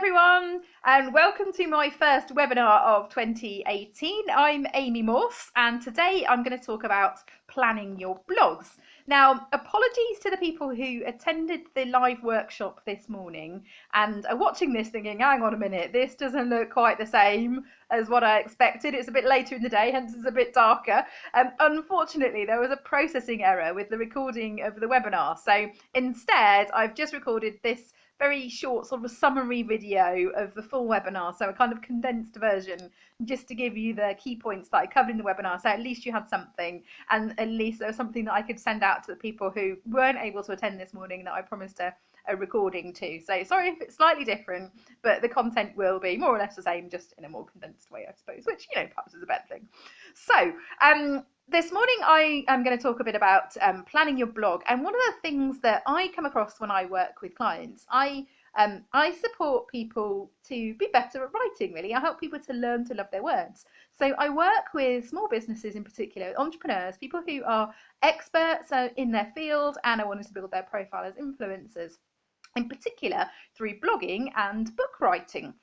everyone, and welcome to my first webinar of 2018. I'm Amy Morse, and today I'm going to talk about planning your blogs. Now, apologies to the people who attended the live workshop this morning and are watching this thinking, hang on a minute, this doesn't look quite the same as what I expected. It's a bit later in the day, hence it's a bit darker. Unfortunately, there was a processing error with the recording of the webinar. So instead, I've just recorded this very short sort of a summary video of the full webinar, so a kind of condensed version just to give you the key points that I covered in the webinar, so at least you had something, and at least there was something that I could send out to the people who weren't able to attend this morning that I promised a recording to. So sorry if it's slightly different, but the content will be more or less the same, just in a more condensed way, I suppose, which, you know, perhaps is a better thing. So this morning I am going to talk a bit about planning your blog, and one of the things that I come across when I work with clients, I support people to be better at writing, really. I help people to learn to love their words. So I work with small businesses in particular, entrepreneurs, people who are experts in their field and are wanting to build their profile as influencers, in particular through blogging and book writing.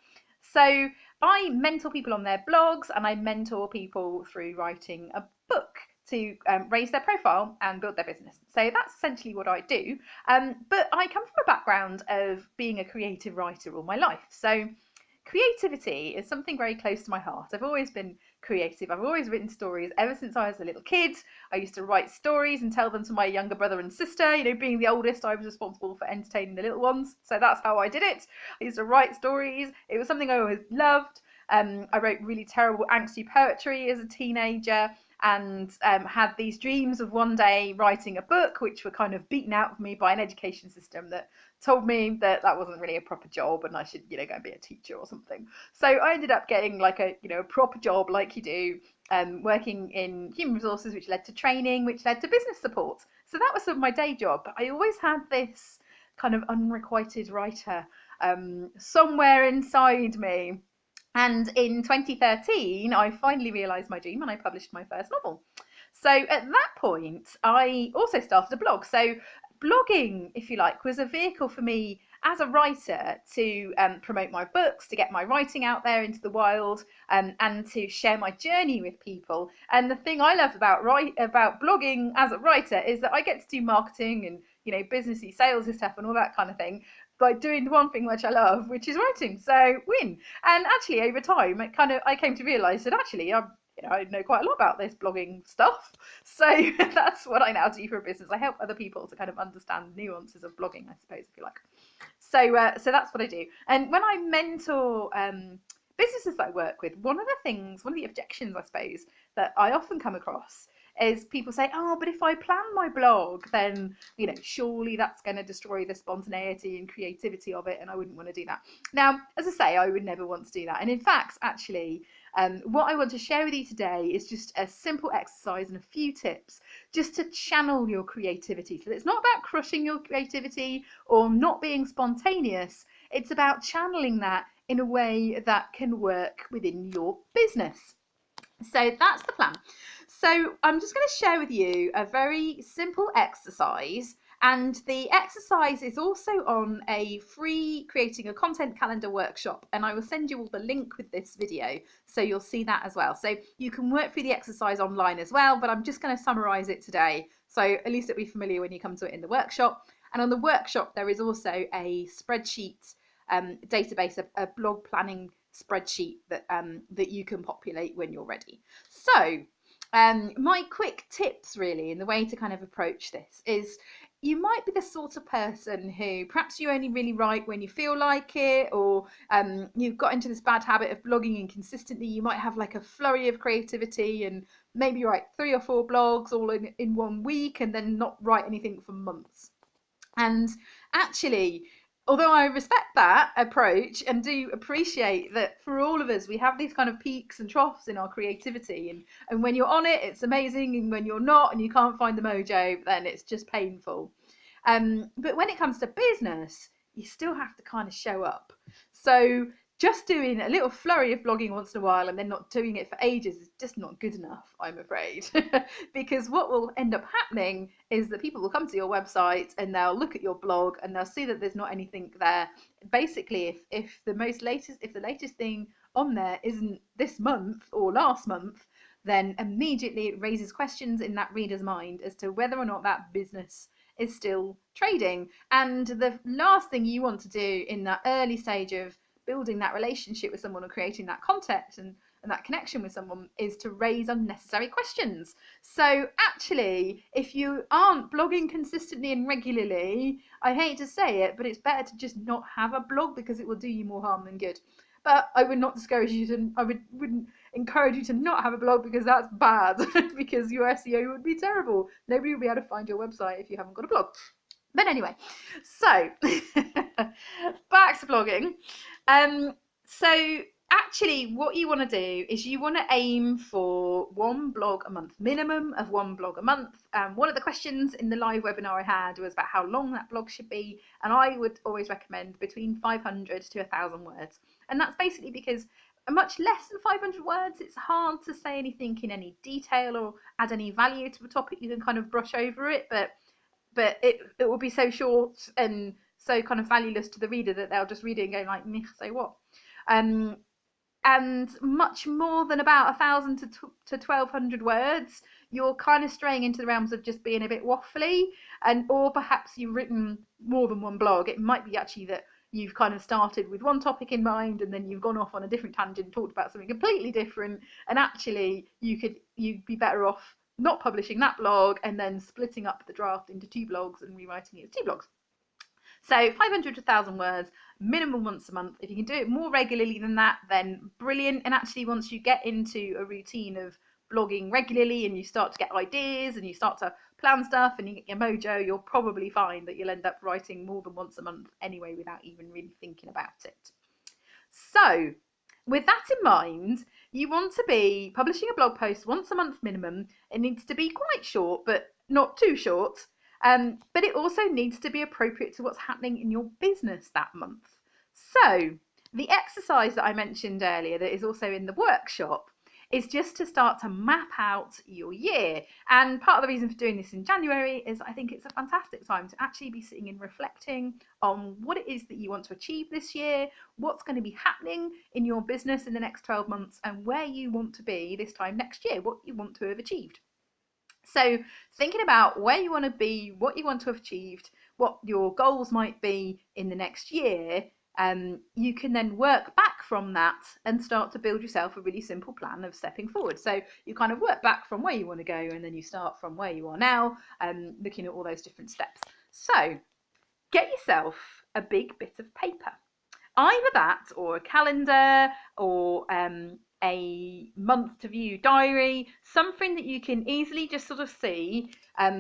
So I mentor people on their blogs, and I mentor people through writing a book to raise their profile and build their business. So that's essentially what I do. But I come from a background of being a creative writer all my life. So creativity is something very close to my heart. I've always been creative. I've always written stories ever since I was a little kid. I used to write stories and tell them to my younger brother and sister. You know, being the oldest, I was responsible for entertaining the little ones. So that's how I did it. I used to write stories. It was something I always loved. I wrote really terrible angsty poetry as a teenager, and had these dreams of one day writing a book, which were kind of beaten out of me by an education system that told me that that wasn't really a proper job and I should, you know, go and be a teacher or something. So I ended up getting like a, you know, a proper job like you do, working in human resources, which led to training, which led to business support. So that was sort of my day job. But I always had this kind of unrequited writer somewhere inside me. And in 2013, I finally realised my dream and I published my first novel. So at that point, I also started a blog. So blogging, if you like, was a vehicle for me as a writer to promote my books, to get my writing out there into the wild, and to share my journey with people. And the thing I love about blogging as a writer is that I get to do marketing and, you know, businessy, salesy stuff and all that kind of thing by doing the one thing which I love, which is writing. So win. And actually, over time, I came to realise that actually I know quite a lot about this blogging stuff. So that's what I now do for a business. I help other people to kind of understand the nuances of blogging, I suppose, if you like. So that's what I do. And when I mentor businesses that I work with, one of the objections, I suppose, that I often come across is people say, oh, but if I plan my blog, then, you know, surely that's going to destroy the spontaneity and creativity of it, and I wouldn't want to do that. Now, as I say, I would never want to do that. And in fact, actually, what I want to share with you today is just a simple exercise and a few tips just to channel your creativity. So it's not about crushing your creativity or not being spontaneous. It's about channeling that in a way that can work within your business. So that's the plan. So I'm just going to share with you a very simple exercise, and the exercise is also on a free creating a content calendar workshop, and I will send you all the link with this video so you'll see that as well. So you can work through the exercise online as well, but I'm just going to summarize it today, so at least it'll be familiar when you come to it in the workshop. And on the workshop there is also a spreadsheet database, a blog planning spreadsheet that you can populate when you're ready. So my quick tips really in the way to kind of approach this is, you might be the sort of person who perhaps you only really write when you feel like it, or you've got into this bad habit of blogging inconsistently. You might have like a flurry of creativity and maybe you write 3 or 4 blogs all in 1 week and then not write anything for months. And actually, although I respect that approach and do appreciate that for all of us, we have these kind of peaks and troughs in our creativity. And when you're on it, it's amazing. And when you're not and you can't find the mojo, then it's just painful. But when it comes to business, you still have to kind of show up. So just doing a little flurry of blogging once in a while and then not doing it for ages is just not good enough, I'm afraid. Because what will end up happening is that people will come to your website and they'll look at your blog and they'll see that there's not anything there. Basically, if the latest thing on there isn't this month or last month, then immediately it raises questions in that reader's mind as to whether or not that business is still trading. And the last thing you want to do in that early stage of building that relationship with someone or creating that contact and that connection with someone is to raise unnecessary questions. So actually, if you aren't blogging consistently and regularly, I hate to say it, but it's better to just not have a blog because it will do you more harm than good. But I would not discourage you to, wouldn't encourage you to not have a blog because that's bad, because your SEO would be terrible. Nobody would be able to find your website if you haven't got a blog. But anyway, so back to blogging. So actually what you want to do is you want to aim for one blog a month, minimum of one blog a month. One of the questions in the live webinar I had was about how long that blog should be, and I would always recommend between 500 to 1,000 words. And that's basically because much less than 500 words, it's hard to say anything in any detail or add any value to a topic. You can kind of brush over it, but it will be so short and so kind of valueless to the reader that they'll just read it and go like, so what? And much more than about 1,000 to 1,200 words, you're kind of straying into the realms of just being a bit waffly, or perhaps you've written more than one blog. It might be actually that you've kind of started with one topic in mind and then you've gone off on a different tangent, talked about something completely different, and actually you'd be better off not publishing that blog and then splitting up the draft into 2 blogs and rewriting it as 2 blogs. So 500 to 1,000 words, minimum once a month. If you can do it more regularly than that, then brilliant. And actually, once you get into a routine of blogging regularly and you start to get ideas and you start to plan stuff and you get your mojo, you'll probably find that you'll end up writing more than once a month anyway without even really thinking about it. So with that in mind, you want to be publishing a blog post once a month minimum. It needs to be quite short, but not too short. But it also needs to be appropriate to what's happening in your business that month. So the exercise that I mentioned earlier that is also in the workshop is just to start to map out your year. And part of the reason for doing this in January is I think it's a fantastic time to actually be sitting and reflecting on what it is that you want to achieve this year, what's going to be happening in your business in the next 12 months, and where you want to be this time next year, what you want to have achieved. So thinking about where you want to be, what you want to have achieved, what your goals might be in the next year, you can then work back from that and start to build yourself a really simple plan of stepping forward. So you kind of work back from where you want to go and then you start from where you are now, looking at all those different steps. So get yourself a big bit of paper. Either that or a calendar or a month to view diary, something that you can easily just sort of see a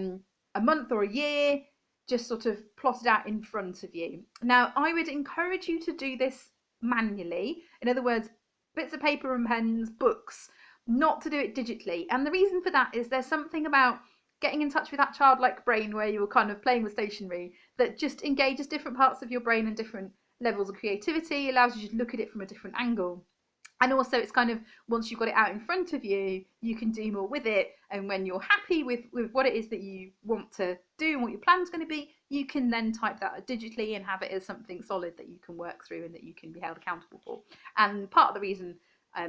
month or a year just sort of plotted out in front of you. Now, I would encourage you to do this manually. In other words, bits of paper and pens, books, not to do it digitally. And the reason for that is there's something about getting in touch with that childlike brain where you were kind of playing with stationery that just engages different parts of your brain and different levels of creativity, allows you to look at it from a different angle. And also it's kind of, once you've got it out in front of you, you can do more with it. And when you're happy with what it is that you want to do and what your plan's going to be, you can then type that digitally and have it as something solid that you can work through and that you can be held accountable for. And part of the reason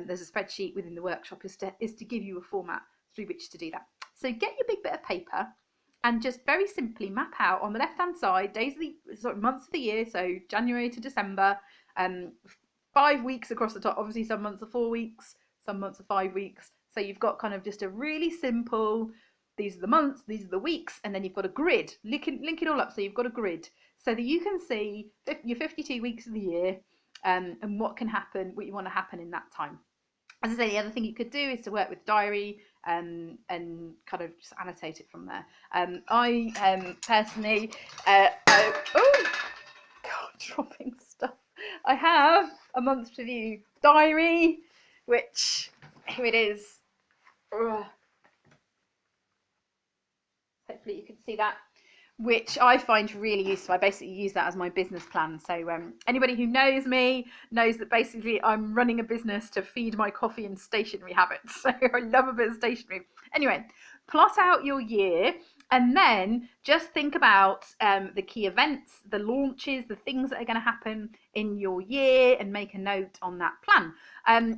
there's a spreadsheet within the workshop is to give you a format through which to do that. So get your big bit of paper and just very simply map out on the left hand side days of the sort of months of the year, so January to December, 5 weeks across the top. Obviously some months are 4 weeks, some months are 5 weeks, so you've got kind of just a really simple, these are the months, these are the weeks, and then you've got a grid, link it all up so you've got a grid so that you can see your 52 weeks of the year, and what can happen, what you want to happen in that time. As I say, the other thing you could do is to work with diary and kind of just annotate it from there. I personally, oh God, dropping stuff. I have a month to view diary, which here it is. Ugh. Hopefully you can see that. which I find really useful. I basically use that as my business plan. So anybody who knows me knows that basically I'm running a business to feed my coffee and stationery habits. So I love a bit of stationery. Anyway, plot out your year and then just think about the key events, the launches, the things that are going to happen in your year, and make a note on that plan.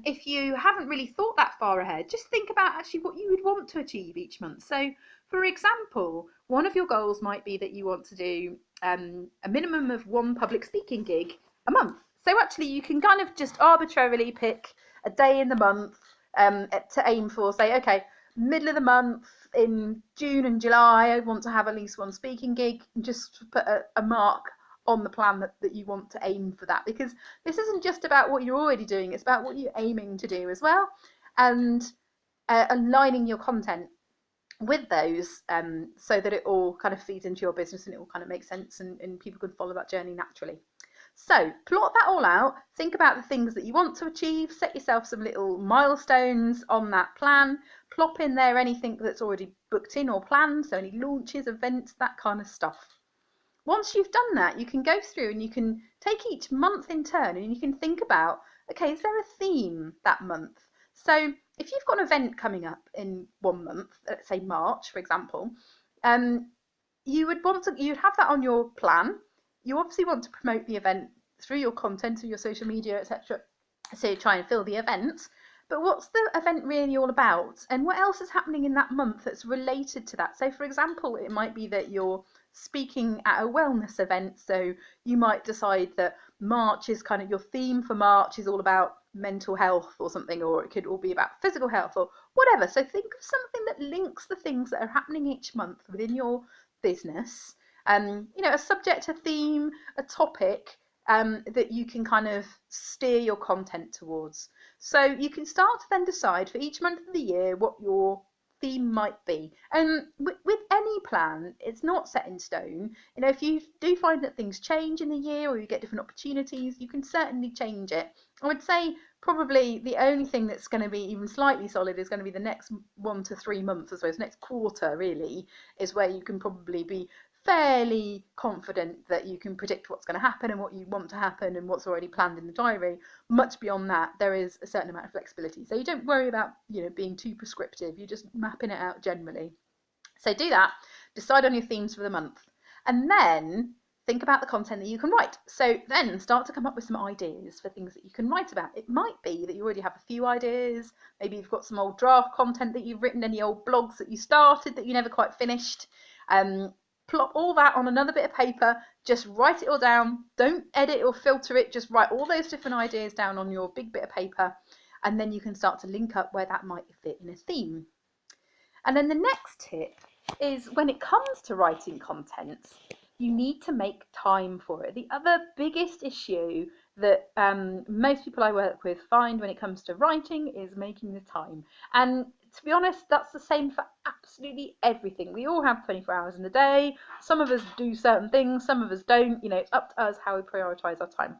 If you haven't really thought that far ahead, just think about actually what you would want to achieve each month. So for example, one of your goals might be that you want to do a minimum of one public speaking gig a month. So actually you can kind of just arbitrarily pick a day in the month to aim for. Say, okay, middle of the month in June and July, I want to have at least one speaking gig, and just put a mark on the plan that you want to aim for that. Because this isn't just about what you're already doing, it's about what you're aiming to do as well. And aligning your content with those so that it all kind of feeds into your business and it all kind of makes sense, and people can follow that journey naturally. So plot that all out, think about the things that you want to achieve, set yourself some little milestones on that plan, plop in there anything that's already booked in or planned, so any launches, events, that kind of stuff. Once you've done that, you can go through and you can take each month in turn and you can think about, okay, is there a theme that month? So if you've got an event coming up in 1 month, let's say March, for example, you'd have that on your plan. You obviously want to promote the event through your content, through your social media, etc. So try and fill the event. But what's the event really all about? And what else is happening in that month that's related to that? So for example, it might be that you're speaking at a wellness event. So you might decide that March is kind of your theme for March is all about mental health or something, or it could all be about physical health or whatever. So think of something that links the things that are happening each month within your business. A subject, a theme, a topic that you can kind of steer your content towards. So you can start to then decide for each month of the year what your theme might be. And with any plan, it's not set in stone. If you do find that things change in the year or you get different opportunities, you can certainly change it. I would say probably the only thing that's going to be even slightly solid is going to be the next 1 to 3 months, I suppose, next quarter really, is where you can probably be fairly confident that you can predict what's going to happen and what you want to happen and what's already planned in the diary. Much beyond that, there is a certain amount of flexibility. So you don't worry about being too prescriptive. You're just mapping it out generally. So do that, decide on your themes for the month, and then think about the content that you can write. So then start to come up with some ideas for things that you can write about. It might be that you already have a few ideas. Maybe you've got some old draft content that you've written, any old blogs that you started that you never quite finished. Plop all that on another bit of paper, just write it all down, don't edit or filter it, just write all those different ideas down on your big bit of paper, and then you can start to link up where that might fit in a theme. And then the next tip is, when it comes to writing content, you need to make time for it. The other biggest issue that most people I work with find when it comes to writing is making the time. And to be honest, that's the same for absolutely everything. We all have 24 hours in a day. Some of us do certain things, some of us don't. It's up to us how we prioritise our time.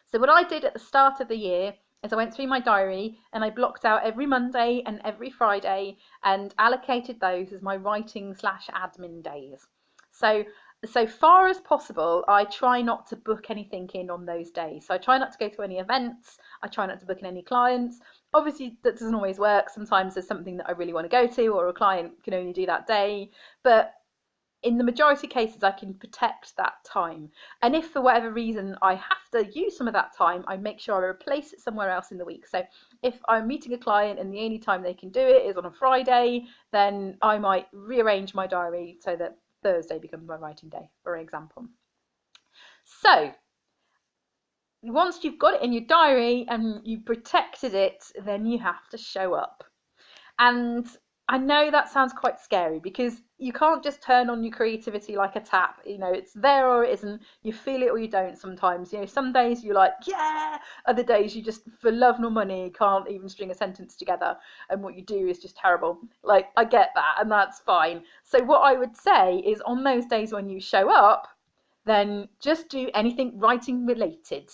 So what I did at the start of the year is I went through my diary and I blocked out every Monday and every Friday and allocated those as my writing/admin days. So far as possible, I try not to book anything in on those days. So I try not to go to any events. I try not to book in any clients. Obviously, that doesn't always work. Sometimes there's something that I really want to go to, or a client can only do that day. But in the majority of cases, I can protect that time. And if for whatever reason I have to use some of that time, I make sure I replace it somewhere else in the week. So if I'm meeting a client and the only time they can do it is on a Friday, then I might rearrange my diary so that Thursday becomes my writing day, for example. So once you've got it in your diary and you protected it, then you have to show up. And I know that sounds quite scary because you can't just turn on your creativity like a tap. It's there or it isn't. You feel it or you don't sometimes. Some days you're like, yeah. Other days you just, for love nor money, can't even string a sentence together. And what you do is just terrible. Like, I get that, and that's fine. So what I would say is, on those days when you show up, then just do anything writing related.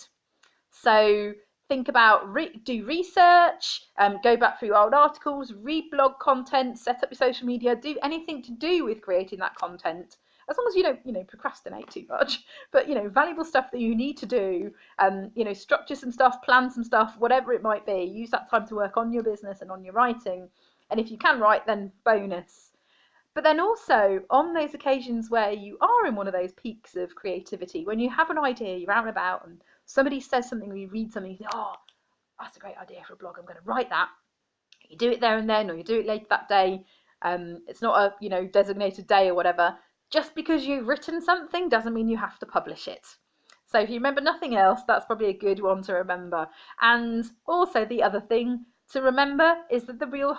So think about, do research, go back through old articles, read blog content, set up your social media, do anything to do with creating that content. as long as you don't, procrastinate too much, but, valuable stuff that you need to do, structure some stuff, plan some stuff, whatever it might be. Use that time to work on your business and on your writing. And if you can write, then bonus. But then also on those occasions where you are in one of those peaks of creativity, when you have an idea, you're out and about, and somebody says something, or you read something, you think, oh, that's a great idea for a blog, I'm going to write that. You do it there and then, or you do it later that day. It's not a designated day or whatever. Just because you've written something doesn't mean you have to publish it. So if you remember nothing else, that's probably a good one to remember. And also the other thing to remember is that the real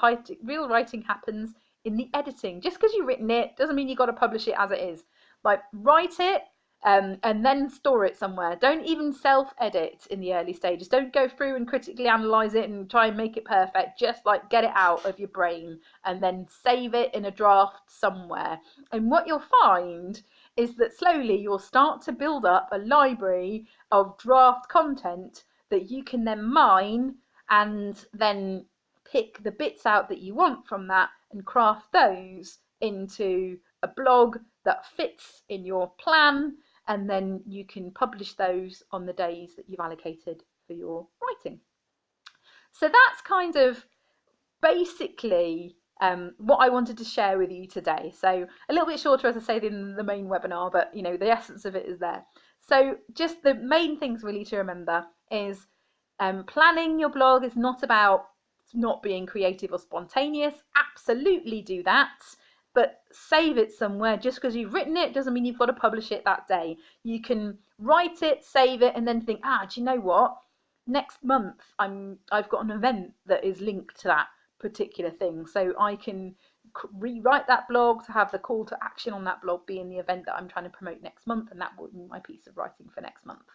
writing happens in the editing. Just because you've written it doesn't mean you've got to publish it as it is. Like, write it, and then store it somewhere. Don't even self-edit in the early stages. Don't go through and critically analyse it and try and make it perfect. Just like get it out of your brain and then save it in a draft somewhere. And what you'll find is that slowly you'll start to build up a library of draft content that you can then mine and then pick the bits out that you want from that and craft those into a blog that fits in your plan, and then you can publish those on the days that you've allocated for your writing. So that's kind of basically what I wanted to share with you today. So a little bit shorter, as I say, than the main webinar, but the essence of it is there. So just the main things really to remember is planning your blog is not about not being creative or spontaneous. Absolutely do that. But save it somewhere. Just because you've written it doesn't mean you've got to publish it that day. You can write it, save it, and then think, do you know what? Next month I've got an event that is linked to that particular thing. So I can rewrite that blog to have the call to action on that blog be in the event that I'm trying to promote next month, and that will be my piece of writing for next month.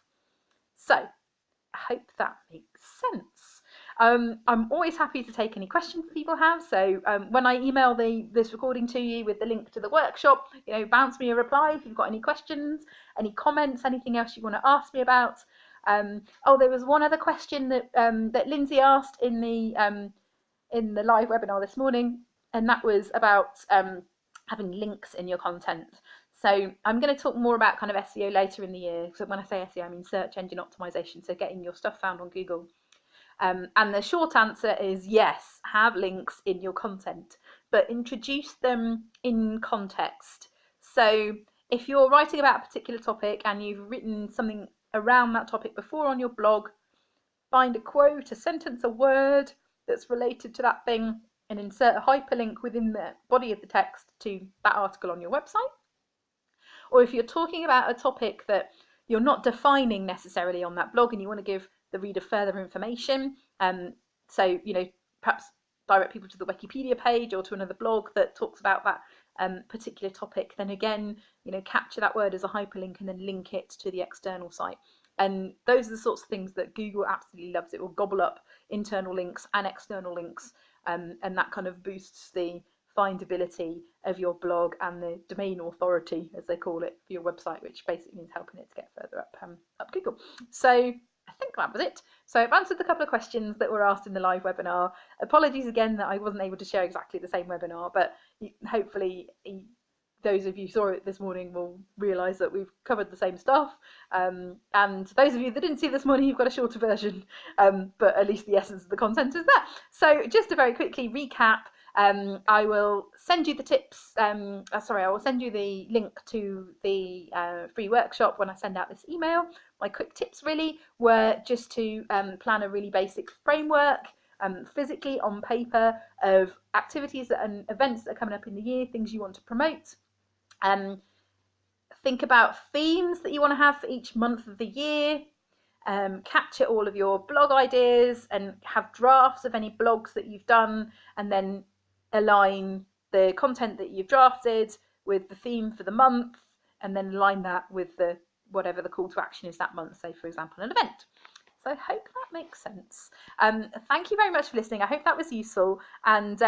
So I hope that makes sense. I'm always happy to take any questions that people have. So when I email this recording to you with the link to the workshop, bounce me a reply if you've got any questions, any comments, anything else you want to ask me about. There was one other question that that Lindsay asked in the live webinar this morning, and that was about having links in your content. So I'm going to talk more about kind of SEO later in the year. So when I say SEO, I mean search engine optimization, so getting your stuff found on Google. And the short answer is yes, have links in your content, but introduce them in context. So if you're writing about a particular topic and you've written something around that topic before on your blog, find a quote, a sentence, a word that's related to that thing, and insert a hyperlink within the body of the text to that article on your website. Or if you're talking about a topic that you're not defining necessarily on that blog and you want to give the reader further information, so perhaps direct people to the Wikipedia page or to another blog that talks about that particular topic, then again, capture that word as a hyperlink and then link it to the external site. And those are the sorts of things that Google absolutely loves. It will gobble up internal links and external links, and that kind of boosts the findability of your blog and the domain authority, as they call it, for your website, which basically means helping it to get further up Google. So I think that was it. So I've answered a couple of questions that were asked in the live webinar. Apologies again that I wasn't able to share exactly the same webinar, but hopefully those of you who saw it this morning will realise that we've covered the same stuff. And those of you that didn't see this morning, you've got a shorter version, but at least the essence of the content is there. So just to very quickly recap, I will send you the tips. I will send you the link to the free workshop when I send out this email. My quick tips really were just to plan a really basic framework, physically on paper, of activities and events that are coming up in the year, things you want to promote. Think about themes that you want to have for each month of the year. Capture all of your blog ideas and have drafts of any blogs that you've done, and then align the content that you've drafted with the theme for the month, and then align that with whatever the call to action is that month, say for example an event. So I hope that makes sense. Thank you very much for listening. I hope that was useful, and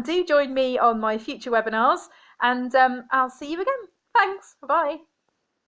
do join me on my future webinars, and I'll see you again. Thanks. Bye.